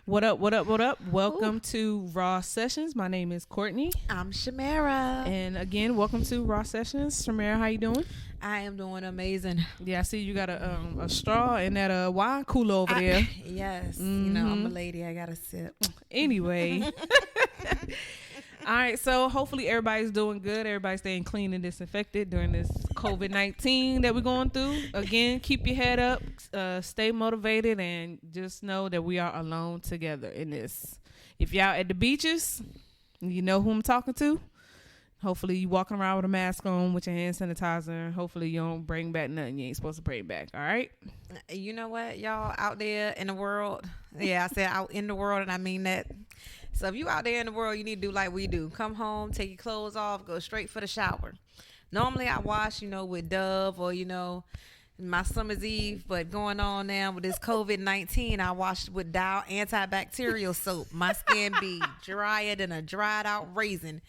What up, what up, what up? Welcome to Raw Sessions. My name is Courtney. I'm Shamara. And again, welcome to Raw Sessions. Shamara, how you doing? I am doing amazing. Yeah, I see you got a straw and that wine cooler over there. Yes. You know, I'm a lady. I got to sip. Anyway. All right, so hopefully everybody's doing good. Everybody's staying clean and disinfected during this COVID-19 that we're going through. Again, keep your head up, stay motivated, and just know that we are alone together in this. If you're out at the beaches, you know who I'm talking to. Hopefully you walking around with a mask on with your hand sanitizer. Hopefully you don't bring back nothing you ain't supposed to bring back, all right? You know what, y'all out there in the world? Yeah, I said out in the world, and I mean that. So if you out there in the world, you need to do like we do. Come home, take your clothes off, go straight for the shower. Normally I wash, with Dove or, my summer's eve. But going on now with this COVID-19, I washed with Dow antibacterial soap. My skin be drier than a dried out raisin.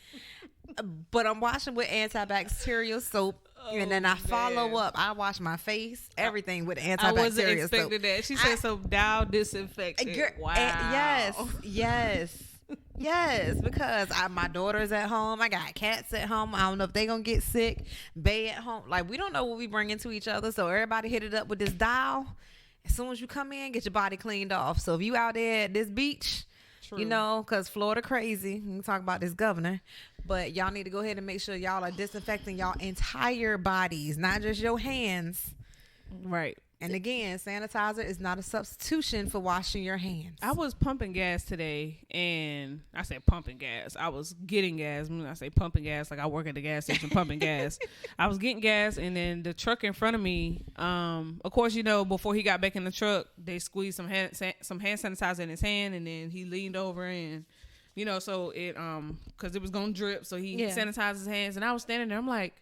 But I'm washing with antibacterial soap. And then I follow up. I wash my face, everything with antibacterial soap. I wasn't expecting that. She said some Dow disinfectant. Wow. Yes, because my daughter's at home. I got cats at home. I don't know if they gonna get sick. Bae at home. Like, we don't know what we bring into each other. So everybody hit it up with this Dow. As soon as you come in, get your body cleaned off. So if you out there at this beach, because Florida crazy. We can talk about this governor. But y'all need to go ahead and make sure y'all are disinfecting y'all entire bodies, not just your hands. Right. And again, sanitizer is not a substitution for washing your hands. I was pumping gas today, and I said pumping gas. I was getting gas. When I say pumping gas, like I work at the gas station pumping gas. I was getting gas, and then the truck in front of me, of course, before he got back in the truck, they squeezed some hand sanitizer in his hand, and then he leaned over and, so it, because it was going to drip, so he sanitized his hands, and I was standing there. I'm like,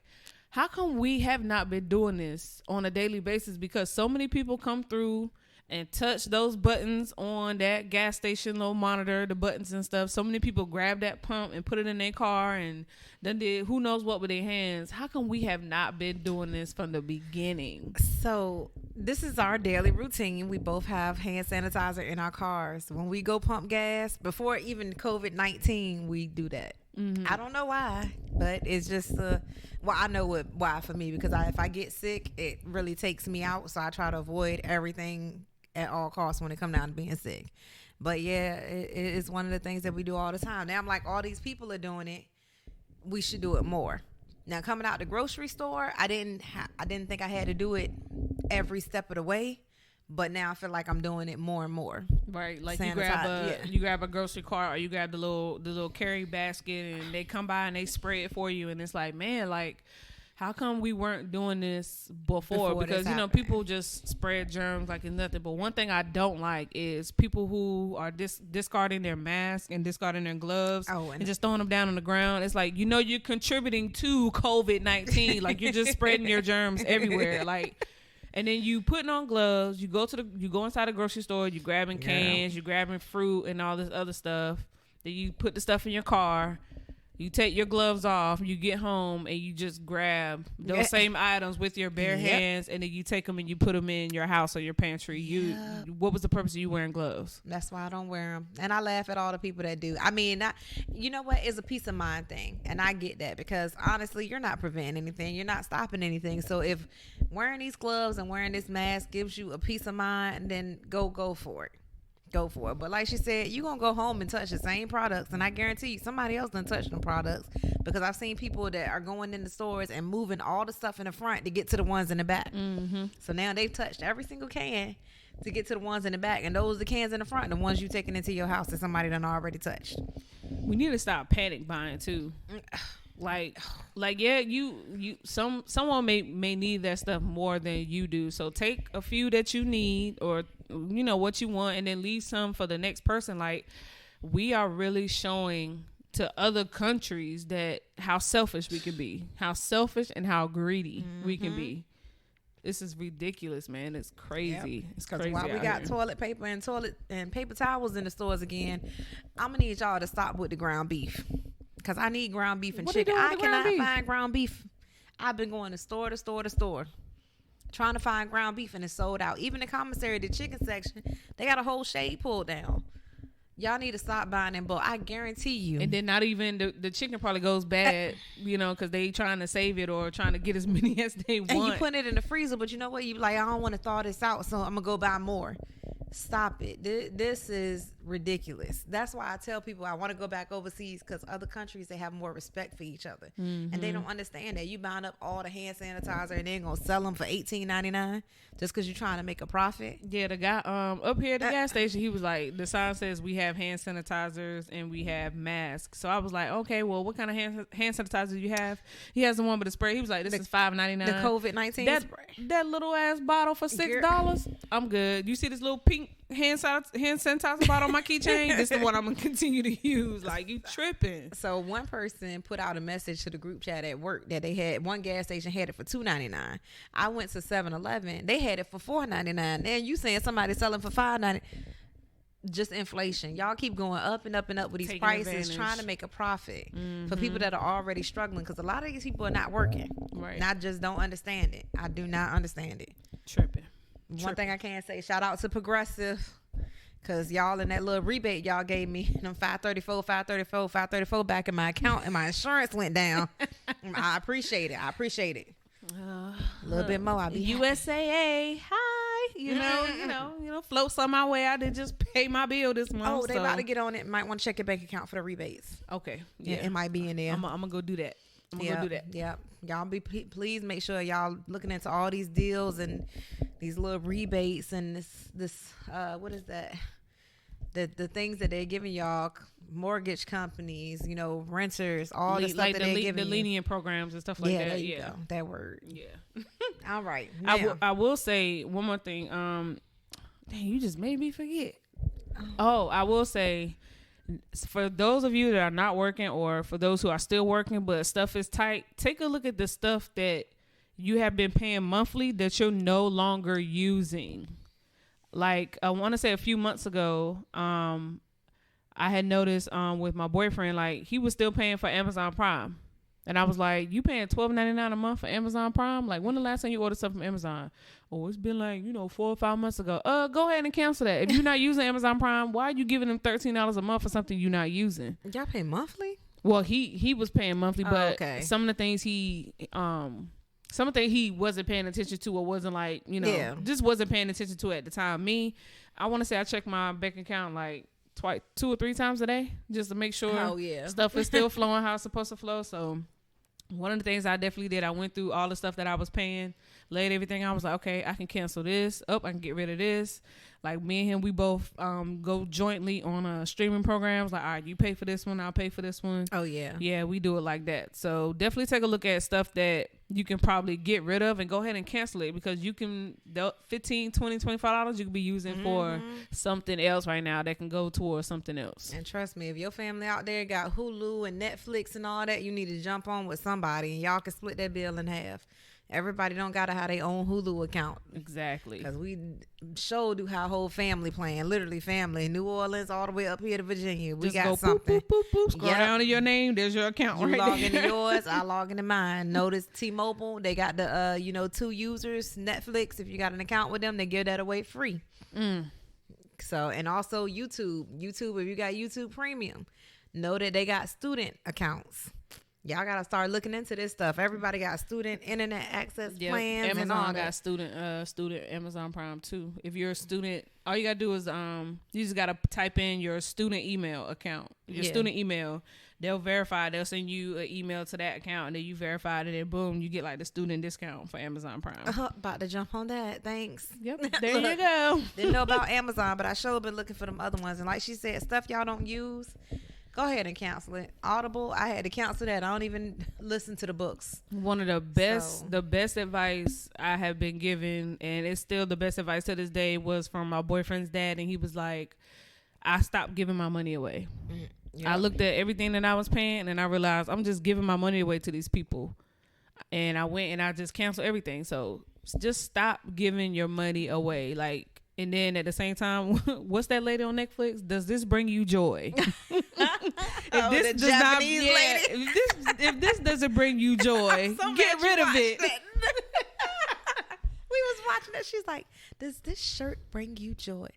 how come we have not been doing this on a daily basis? Because so many people come through and touch those buttons on that gas station little monitor, the buttons and stuff. So many people grab that pump and put it in their car and then did who knows what with their hands. How come we have not been doing this from the beginning? So this is our daily routine. We both have hand sanitizer in our cars. When we go pump gas, before even COVID-19, we do that. Mm-hmm. I don't know why, but it's just I know why for me, because if I get sick, it really takes me out. So I try to avoid everything at all costs when it comes down to being sick. But yeah, it's one of the things that we do all the time. Now I'm like, all these people are doing it. We should do it more. Now coming out the grocery store, I didn't think I had to do it every step of the way. But now I feel like I'm doing it more and more. Right, like you grab a grocery cart, or you grab the little carry basket, and they come by and they spray it for you, and it's like, man, like, how come we weren't doing this before? Because people just spread germs like it's nothing. But one thing I don't like is people who are discarding their masks and discarding their gloves and just throwing them down on the ground. It's like, you're contributing to COVID-19. Like, you're just spreading your germs everywhere. Like. And then you putting on gloves, you go inside the grocery store, you grabbing cans, you grabbing fruit and all this other stuff. Then you put the stuff in your car, you take your gloves off, you get home, and you just grab those same items with your bare hands, and then you take them and you put them in your house or your pantry. What was the purpose of you wearing gloves? That's why I don't wear them. And I laugh at all the people that do. I mean, you know what? It's a peace of mind thing. And I get that, because honestly, you're not preventing anything. You're not stopping anything. So if wearing these gloves and wearing this mask gives you a peace of mind, then go for it. Go for it. But like she said, you're going to go home and touch the same products. And I guarantee you somebody else done touched them products, because I've seen people that are going in the stores and moving all the stuff in the front to get to the ones in the back. Mm-hmm. So now they've touched every single can to get to the ones in the back. And those are the cans in the front, the ones you taking into your house that somebody done already touched. We need to stop panic buying too. Like yeah, someone may need that stuff more than you do. So take a few that you need, or what you want, and then leave some for the next person. Like, we are really showing to other countries that how selfish we can be, how selfish and how greedy we can be. This is ridiculous, man. It's crazy. Yep. It's crazy. While we got toilet paper and paper towels in the stores again, I'm gonna need y'all to stop with the ground beef. Because I need ground beef and chicken. I cannot find ground beef. I've been going to store to store trying to find ground beef, and it's sold out. Even the commissary, the chicken section, they got a whole shade pulled down. Y'all need to stop buying in bulk. I guarantee you. And then not even the chicken probably goes bad, because they trying to save it or trying to get as many as they want. And you put it in the freezer, but you know what? You like, I don't want to thaw this out, so I'm gonna go buy more. Stop it. This is ridiculous. That's why I tell people I want to go back overseas, because other countries, they have more respect for each other. And they don't understand that you buying up all the hand sanitizer and they're going to sell them for $18.99 just because you're trying to make a profit. Yeah, the guy up here at the gas station, he was like, the sign says we have hand sanitizers and we have masks. So I was like, okay, well, what kind of hand sanitizer do you have? He has the one with the spray. He was like, this is $5.99. The COVID-19 spray. That little ass bottle for $6. I'm good. You see this little pink hand sanitizer bottle on my keychain? This is the one I'm gonna continue to use. Like, you tripping. So one person put out a message to the group chat at work that they had one gas station had it for $2.99. I went to 7-Eleven, they had it for $4.99. And you saying somebody selling for $5.99? Just inflation. Y'all keep going up and up and up with these prices, trying to make a profit for people that are already struggling, because a lot of these people are not working. Right. And I just don't understand it. I do not understand it. Tripping. One thing I can say, shout out to Progressive, because y'all in that little rebate y'all gave me, them $534 back in my account, and my insurance went down. I appreciate it. A little bit more. I'll be USAA. Hi. You know, float some my way. I did just pay my bill this month. Oh, they about to get on it. Might want to check your bank account for the rebates. Okay. Yeah, it might be in there. I'm gonna go do that. Yeah. Y'all please make sure y'all looking into all these deals and these little rebates and this what is that? The things that they're giving y'all, mortgage companies, renters, all the stuff like that they're giving the lenient programs and stuff like that. There you go. That word. Yeah. All right. I will say one more thing. Dang, you just made me forget. Oh, I will say, for those of you that are not working, or for those who are still working but stuff is tight, take a look at the stuff that you have been paying monthly that you're no longer using. Like, I want to say a few months ago, I had noticed with my boyfriend, like, he was still paying for Amazon Prime. And I was like, you paying $12.99 a month for Amazon Prime? Like, when the last time you ordered something from Amazon? Oh, it's been like, 4 or 5 months ago. Go ahead and cancel that. If you're not using Amazon Prime, why are you giving them $13 a month for something you're not using? Y'all pay monthly? Well, he was paying monthly, but some of the things he wasn't paying attention to, or wasn't like, just wasn't paying attention to at the time. I want to say I check my bank account like 2 or 3 times a day just to make sure stuff is still flowing how it's supposed to flow. So one of the things I definitely did, I went through all the stuff that I was paying, laid everything. I was like, okay, I can cancel this. I can get rid of this. Like, me and him, we both go jointly on streaming programs. Like, all right, you pay for this one, I'll pay for this one. Oh, yeah. Yeah, we do it like that. So definitely take a look at stuff that you can probably get rid of and go ahead and cancel it, because you can, $15, $20, $25 you could be using for something else right now that can go towards something else. And trust me, if your family out there got Hulu and Netflix and all that, you need to jump on with somebody, and y'all can split that bill in half. Everybody don't gotta have their own Hulu account. Exactly. Because we do have whole family plan, literally family, New Orleans all the way up here to Virginia. We just got go something. Boop, boop, boop, boop. Scroll down to your name. There's your account. You right log there. into yours, I log into mine. Notice T-Mobile, they got the 2 users. Netflix, if you got an account with them, they give that away free. So, and also YouTube, if you got YouTube Premium, know that they got student accounts. Y'all gotta start looking into this stuff. Everybody got student internet access plans. Amazon and all got student Amazon Prime too. If you're a student, all you gotta do is you just gotta type in your student email account, student email. They'll verify. They'll send you an email to that account, and then you verify it, and then boom, you get like the student discount for Amazon Prime. About to jump on that. Thanks. Yep. There you go. Didn't know about Amazon, but I sure been looking for them other ones. And like she said, stuff y'all don't use, go ahead and cancel it. Audible, I had to cancel that. I don't even listen to the books. One of the best advice I have been given, and it's still the best advice to this day, was from my boyfriend's dad. And he was like, I stopped giving my money away. Yep. I looked at everything that I was paying, and I realized I'm just giving my money away to these people. And I went and I just canceled everything. So just stop giving your money away. Like, and then at the same time, what's that lady on Netflix? Does this bring you joy? If this doesn't bring you joy, get rid of it. We was watching it. She's like, does this shirt bring you joy?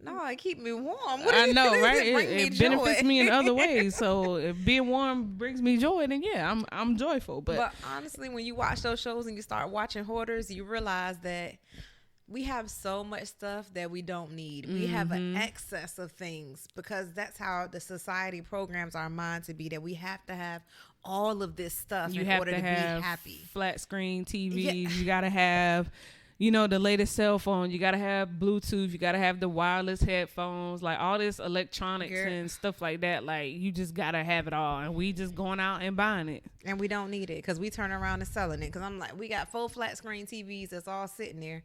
No, it keep me warm. I know, right? It benefits me in other ways. So if being warm brings me joy, then yeah, I'm joyful. But honestly, when you watch those shows and you start watching Hoarders, you realize that we have so much stuff that we don't need. We have an excess of things because that's how the society programs our mind to be, that we have to have all of this stuff in order to be happy. Flat screen TVs. You got to have, the latest cell phone. You got to have Bluetooth. You got to have the wireless headphones, like all this electronics and stuff like that. Like you just got to have it all. And we just going out and buying it. And we don't need it because we turn around and selling it. Because I'm like, we got 4 flat screen TVs that's all sitting there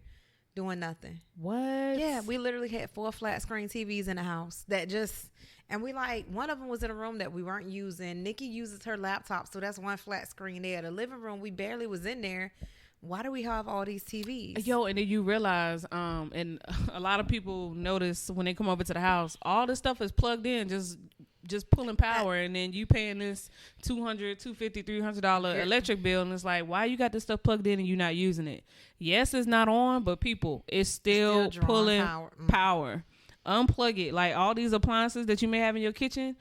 doing nothing. What? Yeah, we literally had 4 flat screen TVs in the house that just, and we like, one of them was in a room that we weren't using. Nikki uses her laptop, so that's 1 flat screen there. The living room, we barely was in there. Why do we have all these TVs? Yo, and then you realize, and a lot of people notice when they come over to the house, all this stuff is plugged in, just pulling power, and then you paying this $200, $250, $300 electric bill, and it's like, why you got this stuff plugged in and you not using it? Yes, it's not on, but people, it's still pulling power. Unplug it. Like all these appliances that you may have in your kitchen,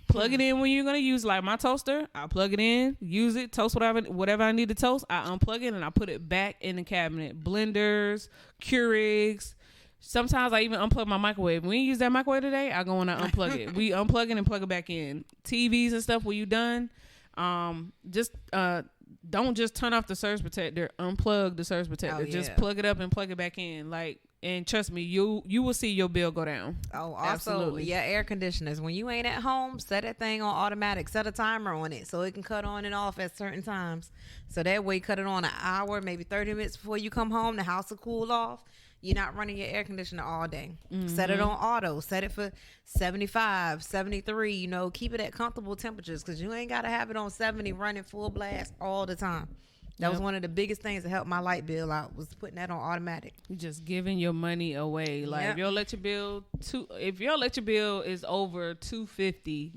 plug it in when you're gonna use. Like my toaster, I plug it in, use it, toast whatever I need to toast. I unplug it and I put it back in the cabinet. Blenders, Keurigs. Sometimes I even unplug my microwave. When we use that microwave today, I go and I unplug it. We unplug it and plug it back in. TVs and stuff, when you done, don't just turn off the surge protector. Unplug the surge protector. Just plug it up and plug it back in. Like, and trust me, you will see your bill go down. Oh, also, absolutely. Air conditioners. When you ain't at home, set that thing on automatic. Set a timer on it so it can cut on and off at certain times. So that way, cut it on an hour, maybe 30 minutes before you come home. The house will cool off. You're not running your air conditioner all day. Set it on auto. Set it for 75, 73. Keep it at comfortable temperatures because you ain't got to have it on 70 running full blast all the time. That was one of the biggest things that helped my light bill out, was putting that on automatic. Just giving your money away. Like if your electric bill is over $250,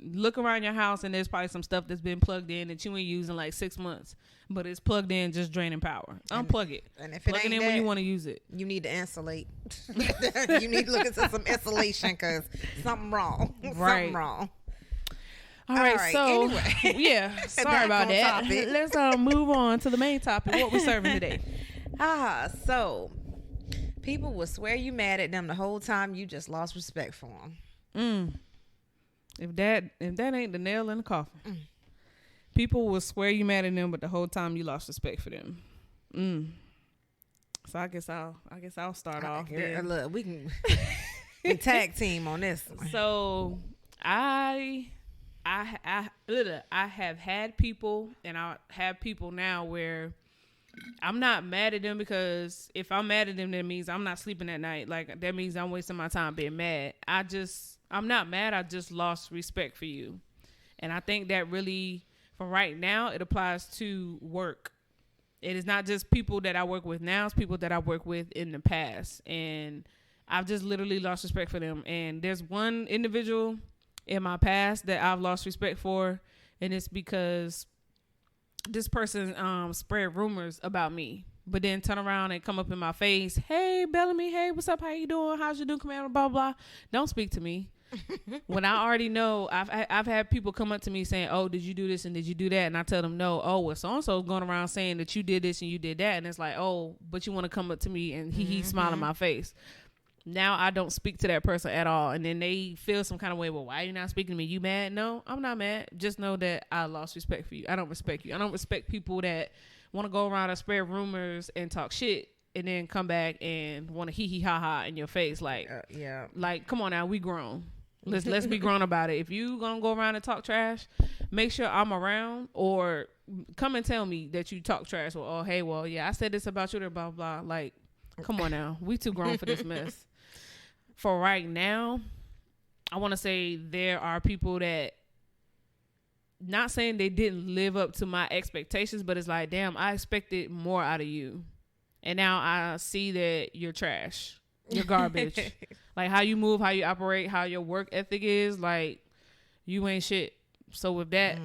look around your house and there's probably some stuff that's been plugged in that you ain't using like 6 months, but it's plugged in, just draining power. Unplug it. And if it plug it in when you want to use it. You need to insulate. You need to look into some insulation because something wrong. Right. Something wrong. All right, so anyway. Yeah, sorry about that. Let's move on to the main topic. What we serving today? So people will swear you mad at them the whole time. You just lost respect for them. If that ain't the nail in the coffin. People will swear you mad at them, but the whole time you lost respect for them. So I guess I'll start off. Look, we can tag team on this one. So I have had people, and I have people now where I'm not mad at them, because if I'm mad at them, that means I'm not sleeping at night. Like that means I'm wasting my time being mad. I'm not mad. I just lost respect for you. And I think that really, for right now, it applies to work. It is not just people that I work with now. It's people that I work with in the past. And I've just literally lost respect for them. And there's one individual in my past that I've lost respect for. And it's because this person spread rumors about me, but then turn around and come up in my face. Hey, Bellamy. Hey, what's up? How you doing? How's you doing, Commander? Blah, blah. Don't speak to me. When I already know, I've had people come up to me saying, oh, did you do this and did you do that? And I tell them no. Oh, well, so-and-so is going around saying that you did this and you did that. And it's like, oh, but you want to come up to me and he smile in my face. Now I don't speak to that person at all. And then they feel some kind of way. Well, why are you not speaking to me? You mad? No, I'm not mad. Just know that I lost respect for you. I don't respect you. I don't respect people that want to go around and spread rumors and talk shit and then come back and want to hee ha ha in your face. Like, like, come on now, we grown. Let's be grown about it. If you gonna go around and talk trash, make sure I'm around, or come and tell me that you talk trash. Well, oh, hey, well, yeah, I said this about you, or blah, blah. Like, come on now. We too grown for this mess. For right now, I want to say there are people that, not saying they didn't live up to my expectations, but it's like, damn, I expected more out of you. And now I see that you're trash. You're garbage. Like how you move, how you operate, how your work ethic is, like you ain't shit. So with that,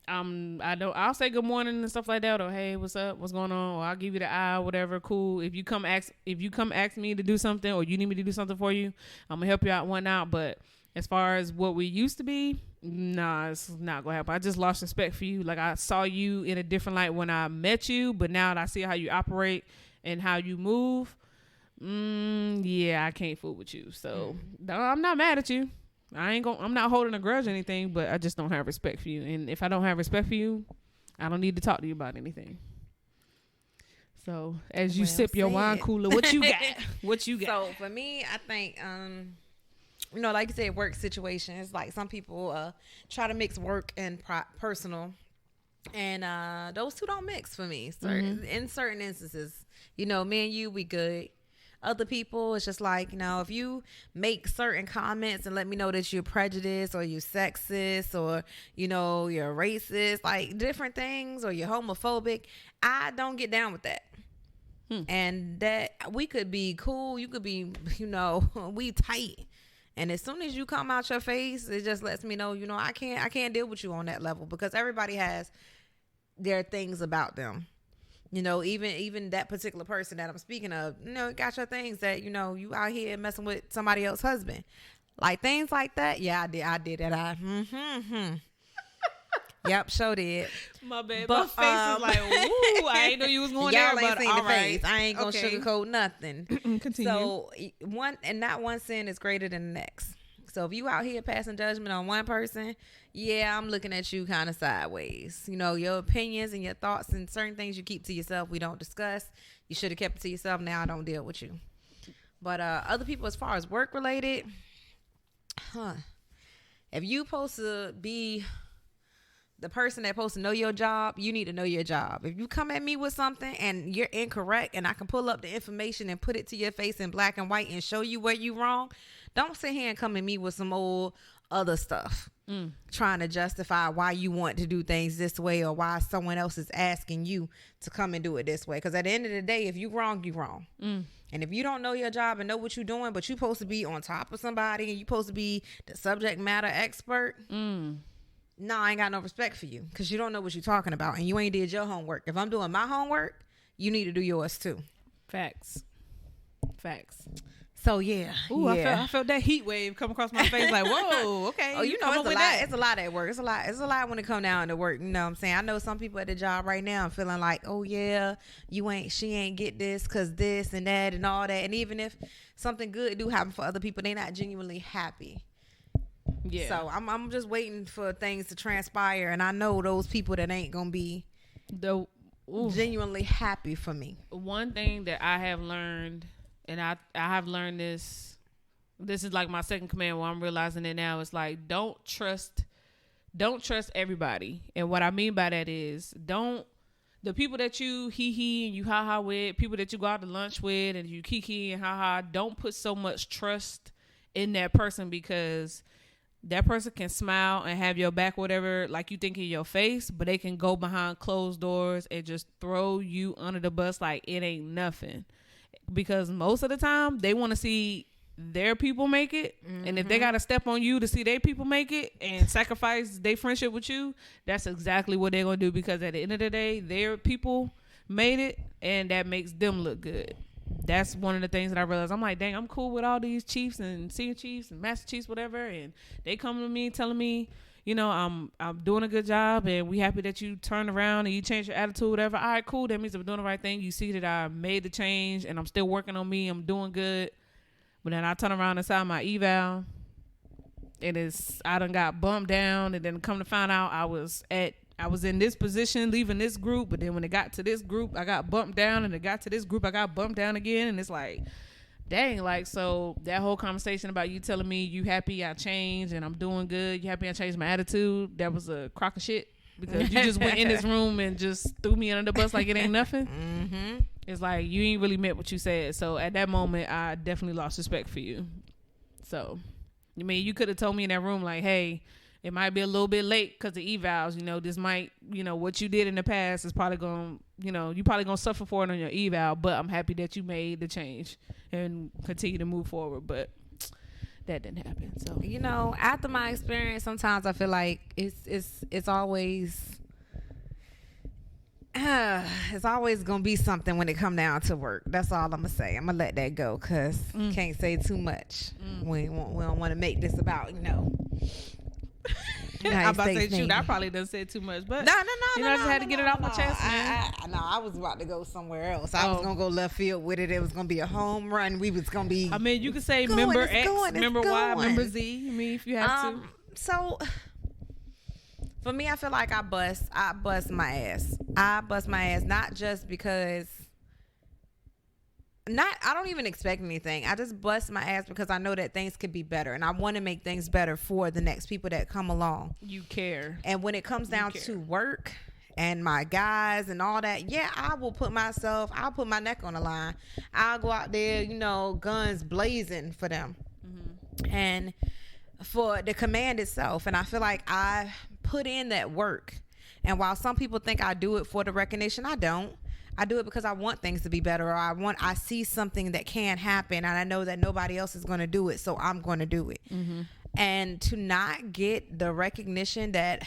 I'll say good morning and stuff like that, or hey, what's up, what's going on, or I'll give you the eye, whatever, cool. If you come ask me to do something, or you need me to do something for you, I'm gonna help you out. But as far as what we used to be, nah, it's not gonna happen. I just lost respect for you. Like, I saw you in a different light when I met you, but now that I see how you operate and how you move, yeah, I can't fool with you. So no, I'm not mad at you. I'm not holding a grudge or anything, but I just don't have respect for you. And if I don't have respect for you, I don't need to talk to you about anything. So as you sip your wine cooler, what you got? What you got? So for me, I think, like you said, work situations, like some people try to mix work and personal, and those two don't mix for me. In certain instances, me and you, we good. Other people, it's just like, if you make certain comments and let me know that you're prejudiced or you're sexist or, you're racist, like different things, or you're homophobic, I don't get down with that. And that we could be cool. You could be, we tight. And as soon as you come out your face, it just lets me know, I can't deal with you on that level, because everybody has their things about them. Even that particular person that I'm speaking of, got your things that, you out here messing with somebody else's husband. Like things like that. Yeah, I did that. Yep, sure did. My bad. But, my face is like, ooh, I ain't know you was going there, but all right. I ain't going to sugarcoat nothing. Continue. So not one sin is greater than the next. So if you out here passing judgment on one person, yeah, I'm looking at you kind of sideways. Your opinions and your thoughts and certain things you keep to yourself, we don't discuss. You should have kept it to yourself. Now I don't deal with you. But other people, as far as work related, if you supposed to be the person that's supposed to know your job, you need to know your job. If you come at me with something and you're incorrect, and I can pull up the information and put it to your face in black and white and show you where you wrong, don't sit here and come at me with some old other stuff trying to justify why you want to do things this way, or why someone else is asking you to come and do it this way. Because at the end of the day, if you wrong, you wrong. And if you don't know your job and know what you're doing, but you're supposed to be on top of somebody and you're supposed to be the subject matter expert, no, I ain't got no respect for you, because you don't know what you're talking about and you ain't did your homework. If I'm doing my homework, you need to do yours too. Facts. So yeah. Ooh, yeah. I felt that heat wave come across my face. Like, whoa, okay. Oh, it's a lot. It's a lot at work. It's a lot when it come down to work. You know what I'm saying? I know some people at the job right now are feeling like, oh yeah, she ain't get this because this and that and all that. And even if something good do happen for other people, they not genuinely happy. Yeah. So I'm just waiting for things to transpire, and I know those people that ain't gonna be genuinely happy for me. One thing that I have learned, and I have learned this is like my second command where I'm realizing it now. It's like, don't trust everybody. And what I mean by that is, the people that you hee and you ha with, people that you go out to lunch with and you kiki and ha, don't put so much trust in that person, because that person can smile and have your back, whatever, like you think in your face, but they can go behind closed doors and just throw you under the bus like it ain't nothing. Because most of the time they want to see their people make it. And if they got to step on you to see their people make it and sacrifice their friendship with you, that's exactly what they're going to do, because at the end of the day, their people made it and that makes them look good. That's one of the things that I realized. I'm like, dang, I'm cool with all these chiefs and senior chiefs and master chiefs, whatever. And they come to me telling me, I'm doing a good job and we happy that you turned around and you changed your attitude, whatever. All right, cool. That means I'm doing the right thing. You see that I made the change and I'm still working on me. I'm doing good. But then I turn around inside my eval and I done got bumped down, and then come to find out I was in this position leaving this group, but then when it got to this group, I got bumped down, and it got to this group, I got bumped down again. And it's like, dang, like, so that whole conversation about you telling me you happy I changed and I'm doing good, you happy I changed my attitude, that was a crock of shit, because you just went in this room and just threw me under the bus like it ain't nothing. It's like, you ain't really meant what you said. So at that moment, I definitely lost respect for you. So, you could have told me in that room, like, hey, it might be a little bit late because of evals. This might, what you did in the past is probably going to, you probably going to suffer for it on your eval, but I'm happy that you made the change and continue to move forward. But that didn't happen. So after my experience, sometimes I feel like it's always it's always gonna be something when it come down to work. That's all I'm gonna say. I'm gonna let that go because can't say too much. We don't want to make this about I'm about to say, shoot, I probably done said too much, but I just had to get it off my chest, man. I was about to go somewhere else. I was gonna go left field with it. It was gonna be a home run. We was gonna be. I mean, you could say member X, member Y, member Z. I mean, if you have to. So for me, I feel like I bust my ass. I bust my ass not just because. I don't even expect anything. I just bust my ass because I know that things could be better, and I want to make things better for the next people that come along. You care. And when it comes down to work and my guys and all that, I'll put my neck on the line. I'll go out there, guns blazing for them. And for the command itself. And I feel like I put in that work. And while some people think I do it for the recognition, I don't. I do it because I want things to be better, or I see something that can happen, and I know that nobody else is going to do it, so I'm going to do it. And to not get the recognition that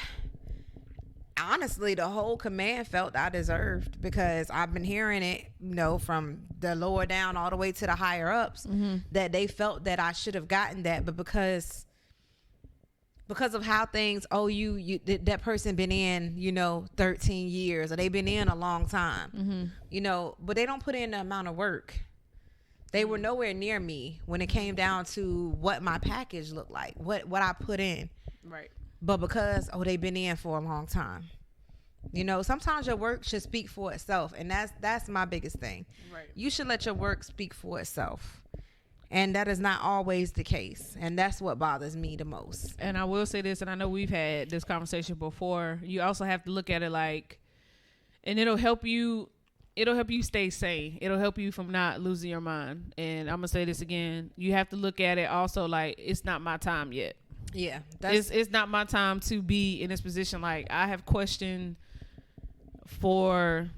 honestly the whole command felt I deserved, because I've been hearing it, from the lower down all the way to the higher ups, that they felt that I should have gotten that, but because of how things, that person been in, 13 years, or they've been in a long time, but they don't put in the amount of work. They were nowhere near me when it came down to what my package looked like, what I put in. Right. But because, they've been in for a long time. Sometimes your work should speak for itself. And that's my biggest thing. Right. You should let your work speak for itself. And that is not always the case. And that's what bothers me the most. And I will say this, and I know we've had this conversation before. You also have to look at it and it'll help you stay sane. It'll help you from not losing your mind. And I'm going to say this again. You have to look at it also like it's not my time yet. Yeah. It's not my time to be in this position. Like, I have questioned in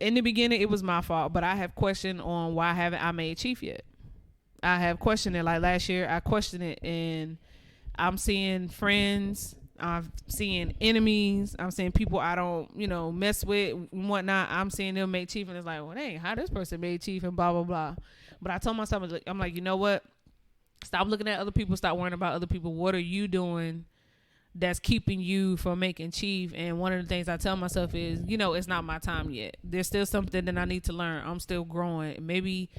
the beginning, it was my fault, but I have questioned on why haven't I made chief yet. I have questioned it. Like last year, I questioned it, and I'm seeing friends, I'm seeing enemies, I'm seeing people I don't, mess with and whatnot. I'm seeing them make chief, and it's like, well, dang, how this person made chief and blah, blah, blah. But I told myself, I'm like, you know what? Stop looking at other people. Stop worrying about other people. What are you doing that's keeping you from making chief? And one of the things I tell myself is, it's not my time yet. There's still something that I need to learn. I'm still growing. Maybe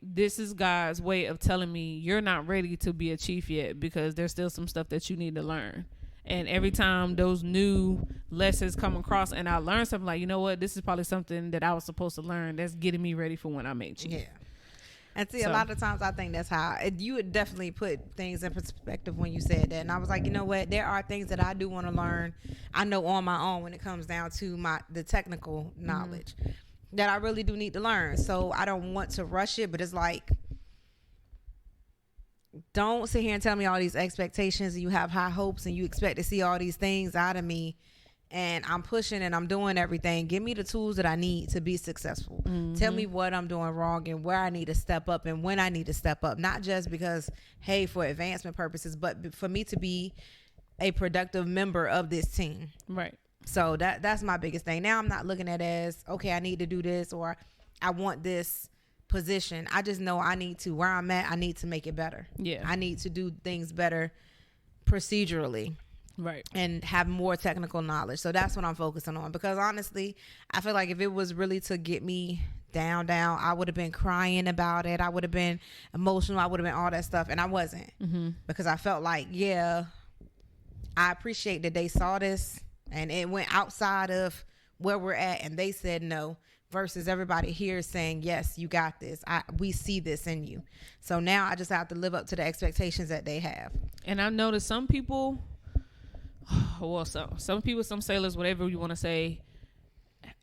this is God's way of telling me you're not ready to be a chief yet, because there's still some stuff that you need to learn. And every time those new lessons come across and I learn something, like, you know what, this is probably something that I was supposed to learn that's getting me ready for when I make chief. Yeah. And see, a lot of times I think that's how you would definitely put things in perspective when you said that. And I was like, you know what? There are things that I do want to learn. I know on my own when it comes down to the technical knowledge that I really do need to learn. So I don't want to rush it, but it's like, don't sit here and tell me all these expectations and you have high hopes and you expect to see all these things out of me. And I'm pushing and I'm doing everything. Give me the tools that I need to be successful. Tell me what I'm doing wrong and where I need to step up and when I need to step up. Not just because, hey, for advancement purposes, but for me to be a productive member of this team. Right. So that's my biggest thing. Now I'm not looking at it as, okay, I need to do this or I want this position. I just know where I'm at, I need to make it better. Yeah. I need to do things better procedurally. Right. And have more technical knowledge. So that's what I'm focusing on, because honestly, I feel like if it was really to get me down, I would have been crying about it. I would have been emotional. I would have been all that stuff. And I wasn't, because I felt like, I appreciate that they saw this and it went outside of where we're at and they said no, versus everybody here saying, yes, you got this. We see this in you. So now I just have to live up to the expectations that they have. And I noticed some people, some people, some sailors, whatever you want to say,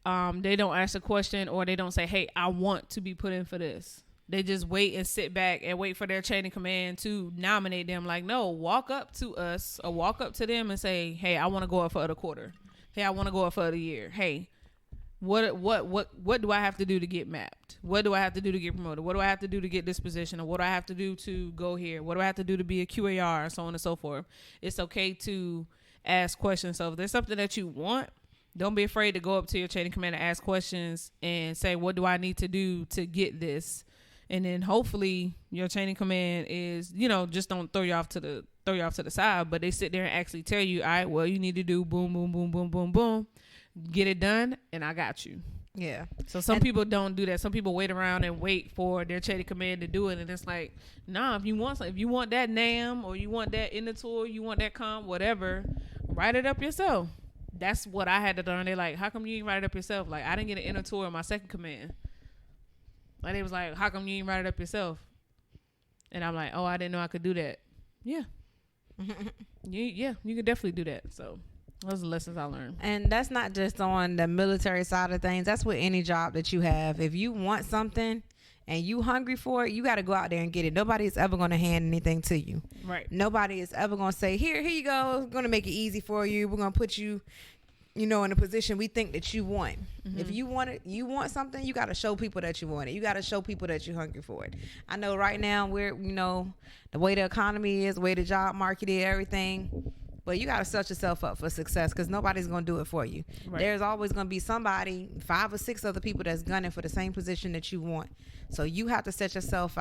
they don't ask a question or they don't say, hey, I want to be put in for this. They just wait and sit back and wait for their chain of command to nominate them. Like, no, walk up to us or walk up to them and say, hey, I want to go up for the quarter. Hey, I want to go up for the year. Hey, What do I have to do to get mapped? What do I have to do to get promoted? What do I have to do to get this position? Or what do I have to do to go here? What do I have to do to be a QAR, and so on and so forth? It's okay to ask questions. So if there's something that you want, don't be afraid to go up to your chain of command and ask questions and say, what do I need to do to get this? And then hopefully your chain of command is, just don't throw you off to the side, but they sit there and actually tell you, all right, well, you need to do boom, boom, boom, boom, boom, boom, get it done, and I got you. Yeah. So some people don't do that. Some people wait around and wait for their chain of command to do it, and it's like, nah, if you want that NAM, or you want that in the tour, you want that comp, whatever, write it up yourself. That's what I had to learn. They're like, how come you didn't write it up yourself? Like, I didn't get an inner tour in my second command. Like, they was like, how come you didn't write it up yourself? And I'm like, oh, I didn't know I could do that. Yeah. You could definitely do that. So those are the lessons I learned. And that's not just on the military side of things. That's with any job that you have. If you want something and you hungry for it, you got to go out there and get it. Nobody's ever going to hand anything to you. Right. Nobody is ever going to say, here you go. We're going to make it easy for you. We're going to put you, in a position we think that you want. Mm-hmm. If you want it, you want something, you got to show people that you want it. You got to show people that you're hungry for it. I know right now we're, the way the economy is, the way the job market is, everything. But you got to set yourself up for success, because nobody's going to do it for you. Right. There's always going to be somebody, 5 or 6 other people that's gunning for the same position that you want. So you have to set yourself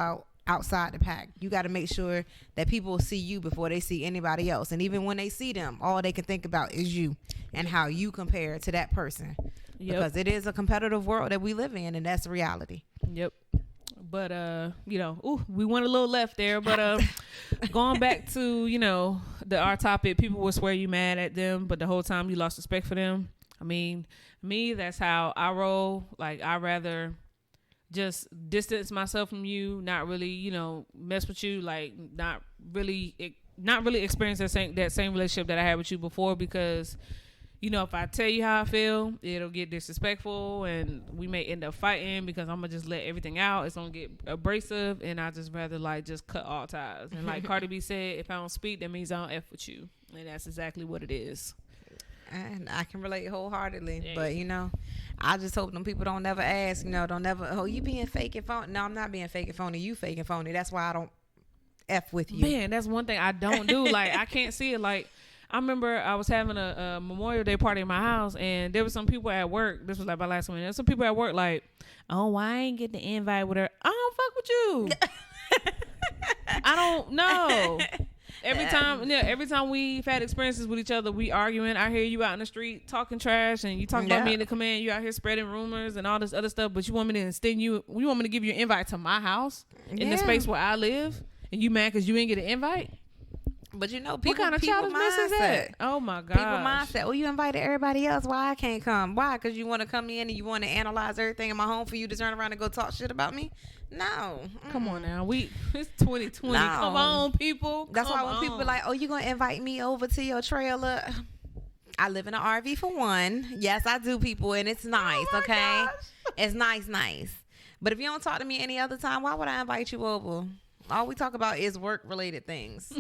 outside the pack. You got to make sure that people see you before they see anybody else. And even when they see them, all they can think about is you and how you compare to that person. Yep. Because it is a competitive world that we live in, and that's reality. Yep. But, we went a little left there. But going back to, our topic, people will swear you mad at them, but the whole time you lost respect for them. I mean, me, that's how I roll. Like, I'd rather just distance myself from you, not really, mess with you, like not really experience that same relationship that I had with you before, because, if I tell you how I feel, it'll get disrespectful and we may end up fighting, because I'm gonna just let everything out. It's gonna get abrasive, and I just rather just cut all ties. And like Cardi B said, if I don't speak, that means I don't F with you. And that's exactly what it is. And I can relate wholeheartedly. Yeah. But, I just hope them people don't never ask, don't never, oh, you being fake and phony. No, I'm not being fake and phony. You fake and phony. That's why I don't F with you. Man, that's one thing I don't do. Like, I can't see it. Like, I remember I was having a Memorial Day party in my house, and there was some people at work. This was like my last one. There was some people at work like, oh, why I ain't get the invite with her? I don't fuck with you. I don't know. Every time we've had experiences with each other, we arguing. I hear you out in the street talking trash, and you talk about me in the command. You out here spreading rumors and all this other stuff, but you want me to extend you. You want me to give you an invite to my house in the space where I live, and you mad because you ain't get an invite? But people, what kind of childish mess is that? Oh my God! People mindset. Well, you invited everybody else. Why I can't come? Why? Because you want to come in and you want to analyze everything in my home for you to turn around and go talk shit about me? No. Come on now. It's 2020. No. Come on, people. That's why when people are like, oh, you gonna invite me over to your trailer? I live in an RV for one. Yes, I do, people, and it's nice. Oh okay, gosh. It's nice. But if you don't talk to me any other time, why would I invite you over? All we talk about is work related things.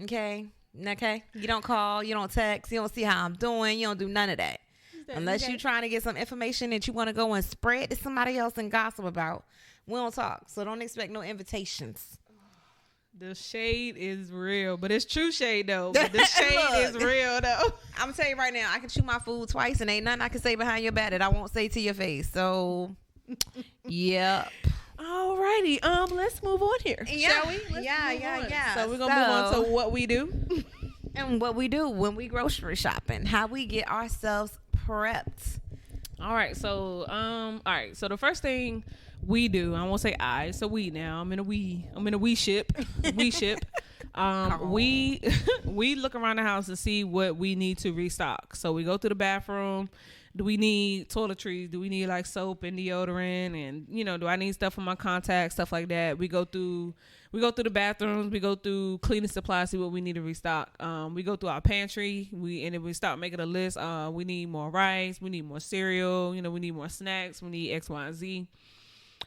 Okay. You don't call, you don't text, you don't see how I'm doing, you don't do none of that. Unless you're trying to get some information that you want to go and spread to somebody else and gossip about. We don't talk, so don't expect no invitations. The shade is real, but it's true shade though. But the shade is real though. I'm gonna tell you right now, I can chew my food twice and ain't nothing I can say behind your back that I won't say to your face. So, yep. Alrighty, let's move on here, shall we? Yeah. So we're gonna move on to what we do. And what we do when we grocery shopping, how we get ourselves prepped. All right, so the first thing we do, I won't say I, so we now. I'm in a we ship. We ship. We look around the house to see what we need to restock. So we go to the bathroom. Do we need toiletries? Do we need like soap and deodorant? And do I need stuff for my contacts, stuff like that? We go through the bathrooms. We go through cleaning supplies, see what we need to restock. We go through our pantry. And then we start making a list. We need more rice. We need more cereal. We need more snacks. We need X, Y, and Z.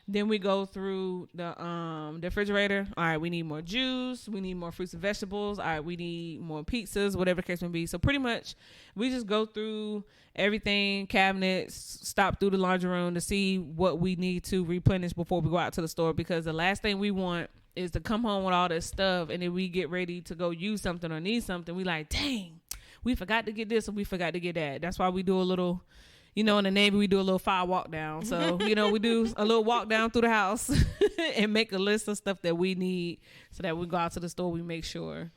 Then we go through the refrigerator. All right, we need more juice. We need more fruits and vegetables. All right, we need more pizzas, whatever the case may be. So pretty much we just go through everything, cabinets, stop through the laundry room to see what we need to replenish before we go out to the store. Because the last thing we want is to come home with all this stuff and then we get ready to go use something or need something. We like, dang, we forgot to get this or we forgot to get that. That's why we do a little... in the Navy, we do a little fire walk down. So, we do a little walk down through the house and make a list of stuff that we need so that we go out to the store. We make sure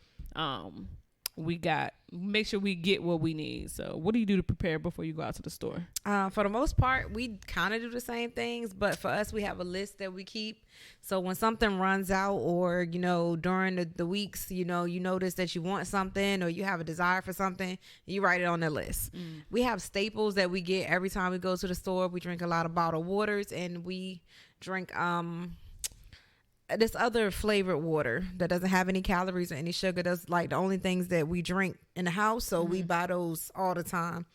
we get what we need. So what do you do to prepare before you go out to the store? For the most part, we kind of do the same things, but for us, we have a list that we keep. So when something runs out or, during the weeks, you notice that you want something or you have a desire for something, you write it on the list. We have staples that we get every time we go to the store. We drink a lot of bottled waters and we drink, this other flavored water that doesn't have any calories or any sugar. That's like the only things that we drink in the house. So we buy those all the time.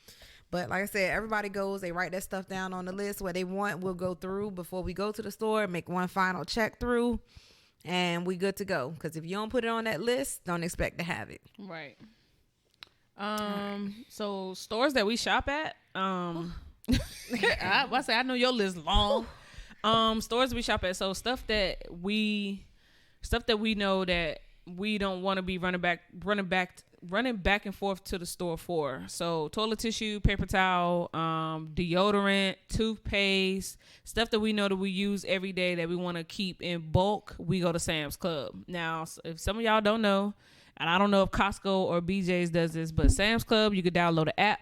But like I said, everybody goes, they write that stuff down on the list. What they want, we'll go through before we go to the store, make one final check through, and we good to go. Because if you don't put it on that list, don't expect to have it. Right. So stores that we shop at, I know your list long. Stores we shop at. So stuff that we know that we don't want to be running back and forth to the store for. So toilet tissue, paper towel, deodorant, toothpaste, stuff that we know that we use every day that we want to keep in bulk. We go to Sam's Club. Now, if some of y'all don't know, and I don't know if Costco or BJ's does this, but Sam's Club, you could download an app.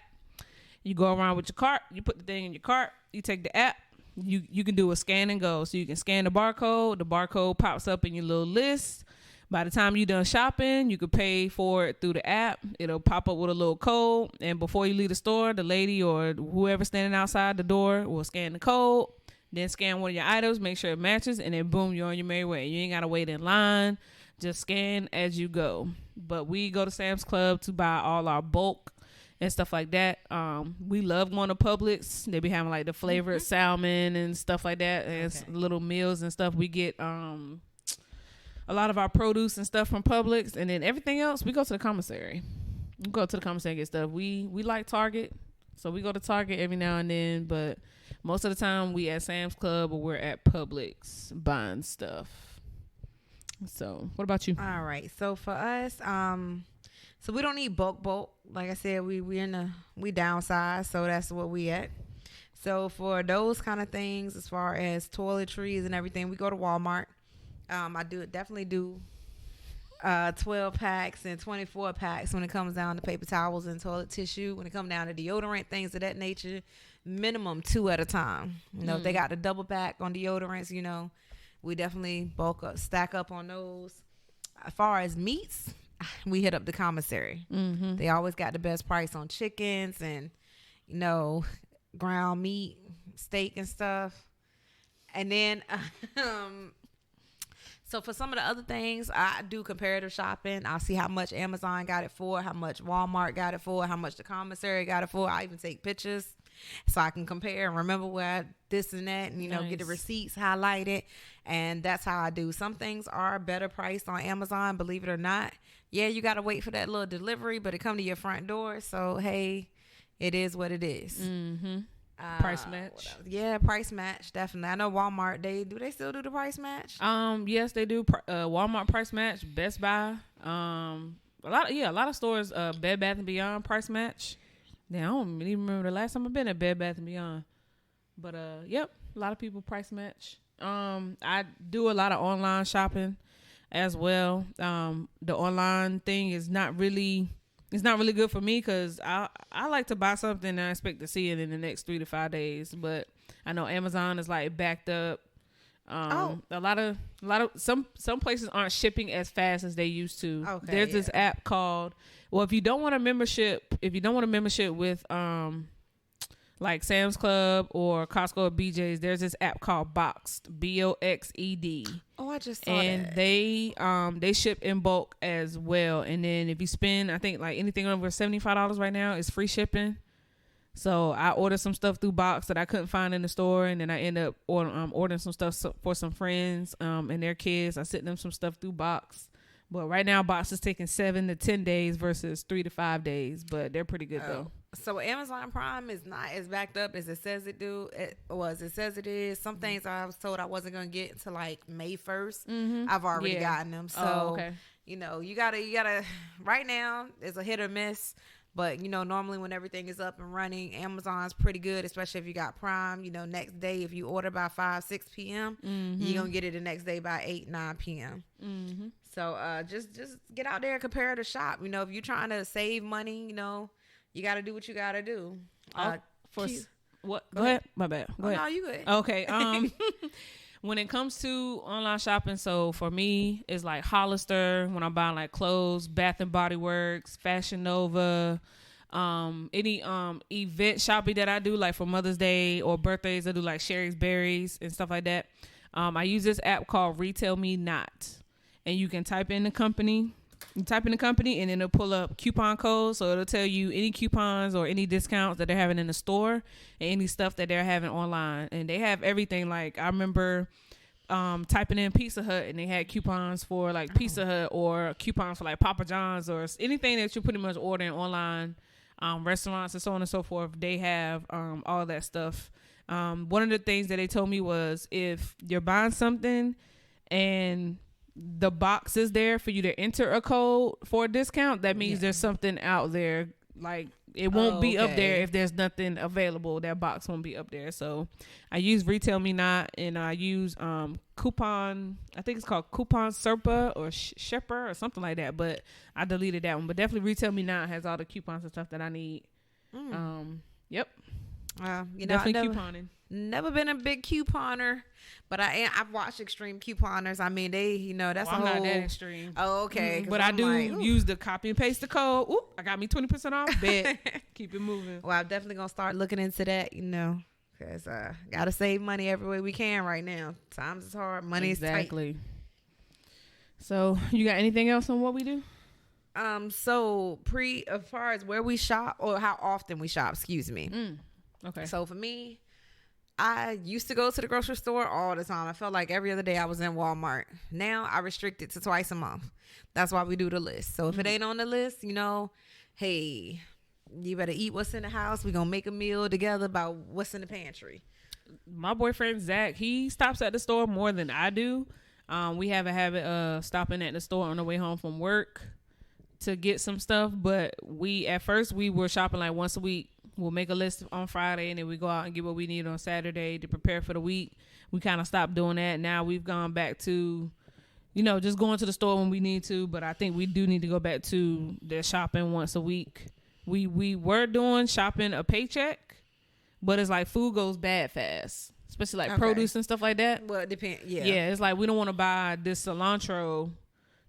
You go around with your cart, you put the thing in your cart, you take the app. You can do a scan and go. So you can scan the barcode pops up in your little list. By the time you're done shopping, you can pay for it through the app. It'll pop up with a little code. And before you leave the store, the lady or whoever standing outside the door will scan the code, then scan one of your items, make sure it matches, and then boom, you're on your merry way. You ain't got to wait in line. Just scan as you go. But we go to Sam's Club to buy all our bulk and stuff like that. We love going to Publix. They be having like the flavored salmon and stuff like that, and little meals and stuff. We get a lot of our produce and stuff from Publix, and then everything else we go to the commissary. We go to the commissary and get stuff. We like Target, so we go to Target every now and then, but most of the time we at Sam's Club or we're at Publix buying stuff. So what about you? All right, so for us, so we don't need bulk. Like I said, we downsize, so that's what we at. So for those kind of things, as far as toiletries and everything, we go to Walmart. I definitely do 12 packs and 24 packs when it comes down to paper towels and toilet tissue. When it comes down to deodorant, things of that nature, minimum 2 at a time. If they got the double pack on deodorants, we definitely stack up on those. As far as meats, we hit up the commissary. They always got the best price on chickens and ground meat, steak and stuff. And then so for some of the other things, I do comparative shopping. I'll see how much Amazon got it for, how much Walmart got it for, how much the commissary got it for. I even take pictures so I can compare and remember where this and that, and get the receipts highlighted. And that's how I do. Some things are better priced on Amazon, believe it or not. Yeah, you got to wait for that little delivery, but it come to your front door. So, hey, it is what it is. Price match. Yeah, price match, definitely. I know Walmart, they still do the price match? Yes, they do. Walmart price match, Best Buy. A lot of stores, Bed Bath & Beyond price match. Yeah, I don't even remember the last time I've been at Bed Bath & Beyond. But, yep, a lot of people price match. I do a lot of online shopping as well. The online thing is not really good for me because I like to buy something and I expect to see it in the next 3 to 5 days. But I know Amazon is like backed up. A lot of some places aren't shipping as fast as they used to. Okay, there's this app called, if you don't want a membership with like Sam's Club or Costco or BJ's, there's this app called Boxed, Boxed. Oh, I just saw and that. They ship in bulk as well. And then if you spend, I think like anything over $75 right now is free shipping. So I ordered some stuff through Box that I couldn't find in the store, and then I end up ordering some stuff for some friends and their kids. I sent them some stuff through Box. But right now, Box is taking 7 to 10 days versus 3 to 5 days. But they're pretty good though. So Amazon Prime is not as backed up as it says it do. As it says it is. Some things I was told I wasn't gonna get until like May 1st. I've already gotten them. So you know, you gotta. Right now, it's a hit or miss. But you know, normally when everything is up and running, Amazon's pretty good, especially if you got Prime. You know, next day if you order by 5-6 p.m., you're gonna get it the next day by 8-9 p.m. So just get out there and compare the shop. You know, if you're trying to save money, you know, you got to do what you got to do. What? Go ahead. My bad. Go ahead. No, you good. Okay. When it comes to online shopping, so for me, it's like Hollister when I'm buying like clothes, Bath and Body Works, Fashion Nova, any event shopping that I do, like for Mother's Day or birthdays, I do like Sherry's Berries and stuff like that. I use this app called Retail Me Not. And you can type in the company, and then it'll pull up coupon codes. So it'll tell you any coupons or any discounts that they're having in the store and any stuff that they're having online. And they have everything. Like I remember typing in Pizza Hut, and they had coupons for like Pizza Hut or coupons for like Papa John's or anything that you're pretty much ordering online, restaurants and so on and so forth. They have all that stuff. One of the things that they told me was if you're buying something and the box is there for you to enter a code for a discount, that means there's something out there. Like it won't be up there if there's nothing available. That box won't be up there. So I use Retail Me Not, and I use Coupon, I think it's called Coupon Serpa or Shepper or something like that, but I deleted that one. But definitely Retail Me Not has all the coupons and stuff that I need. Yep. You know, definitely couponing. Never been a big couponer, but I've watched extreme couponers. I mean, they, you know, that's I'm not that extreme. Oh, okay. But I do use the copy and paste the code. Ooh, I got me 20% off. Bet. Keep it moving. Well, I'm definitely gonna start looking into that. You know, because gotta save money every way we can right now. Times is hard. Money is tight. Exactly. So, you got anything else on what we do? So as far as where we shop or how often we shop, excuse me. Okay. So for me, I used to go to the grocery store all the time. I felt like every other day I was in Walmart. Now I restrict it to twice a month. That's why we do the list. So if it ain't on the list, you know, hey, you better eat what's in the house. We're going to make a meal together about what's in the pantry. My boyfriend, Zach, he stops at the store more than I do. We have a habit of stopping at the store on the way home from work to get some stuff. But at first we were shopping like once a week. We'll make a list on Friday, and then we go out and get what we need on Saturday to prepare for the week. We kind of stopped doing that. Now we've gone back to, you know, just going to the store when we need to. But I think we do need to go back to the shopping once a week. We were doing shopping a paycheck, but it's like food goes bad fast, especially like produce and stuff like that. Well, it depends. Yeah. Yeah, it's like we don't want to buy this cilantro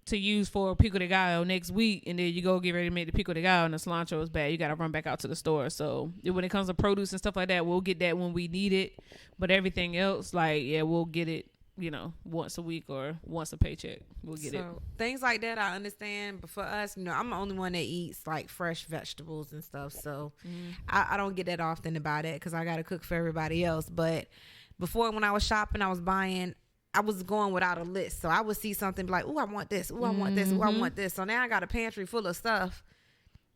to use for pico de gallo next week, and then you go get ready to make the pico de gallo and the cilantro is bad. You got to run back out to the store. So when it comes to produce and stuff like that, we'll get that when we need it. But everything else, like, we'll get it, you know, once a week or once a paycheck. We'll get it. Things like that, I understand. But for us, you know, I'm the only one that eats like fresh vegetables and stuff. So I don't get that often to buy that because I got to cook for everybody else. But before, when I was shopping, I was going without a list. So I would see something like, oh, I want this. Oh, I want this. Oh, I want this. So now I got a pantry full of stuff.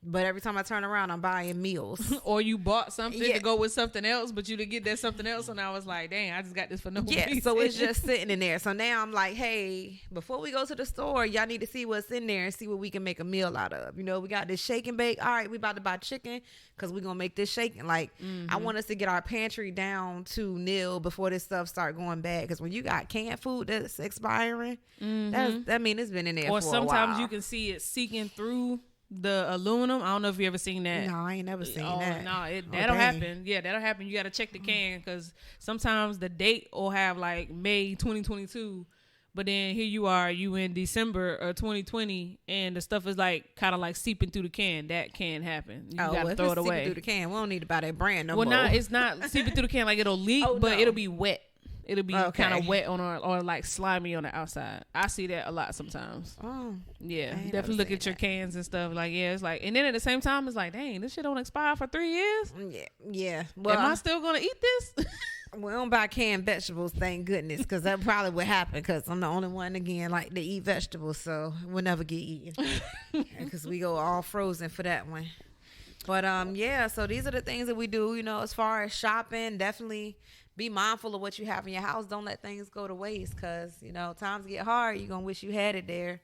But every time I turn around, I'm buying meals. Or you bought something to go with something else, but you didn't get that something else. And I was like, dang, I just got this for no reason. Yeah, so it's just sitting in there. So now I'm like, hey, before we go to the store, y'all need to see what's in there and see what we can make a meal out of. You know, we got this shake and bake. All right, we about to buy chicken because we're going to make this shake. And like, I want us to get our pantry down to nil before this stuff start going bad. Because when you got canned food that's expiring, that mean it's been in there for a while. Or sometimes you can see it seeking through the aluminum. I don't know if you ever seen that. No, I ain't never seen that. No, that'll happen. Yeah, that'll happen. You got to check the can because sometimes the date will have like May 2022, but then here you in December of 2020, and the stuff is like kind of like seeping through the can. That can happen. You got to throw it away. Seeping through the can, we don't need to buy that brand no more. Well, it's not seeping through the can like it'll leak, but it'll be wet. It'll be kind of wet on or like slimy on the outside. I see that a lot sometimes. Oh, yeah. Definitely look at your cans and stuff. Like, yeah, it's like, and then at the same time, it's like, dang, this shit don't expire for 3 years. Yeah. Well, am I still gonna eat this? We don't buy canned vegetables, thank goodness, because that probably would happen. Because I'm the only one again like to eat vegetables, so we'll never get eaten because we go all frozen for that one. But yeah, so these are the things that we do. You know, as far as shopping, definitely be mindful of what you have in your house. Don't let things go to waste, because you know times get hard. You're gonna wish you had it there.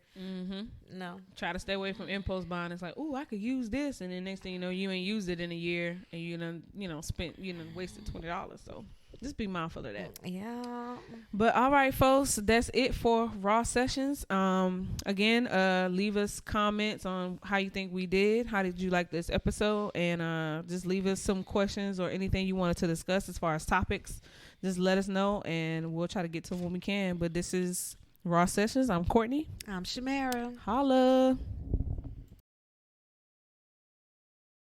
No, try to stay away from impulse buying. It's like, oh, I could use this, and then next thing you know, you ain't used it in a year, and you done spent, wasted $20. So just be mindful of that. Yeah. But all right, folks, that's it for Raw Sessions. Again, leave us comments on how you think we did. How did you like this episode? And just leave us some questions or anything you wanted to discuss as far as topics. Just let us know, and we'll try to get to them when we can. But this is Raw Sessions. I'm Courtney. I'm Shamara. Holla.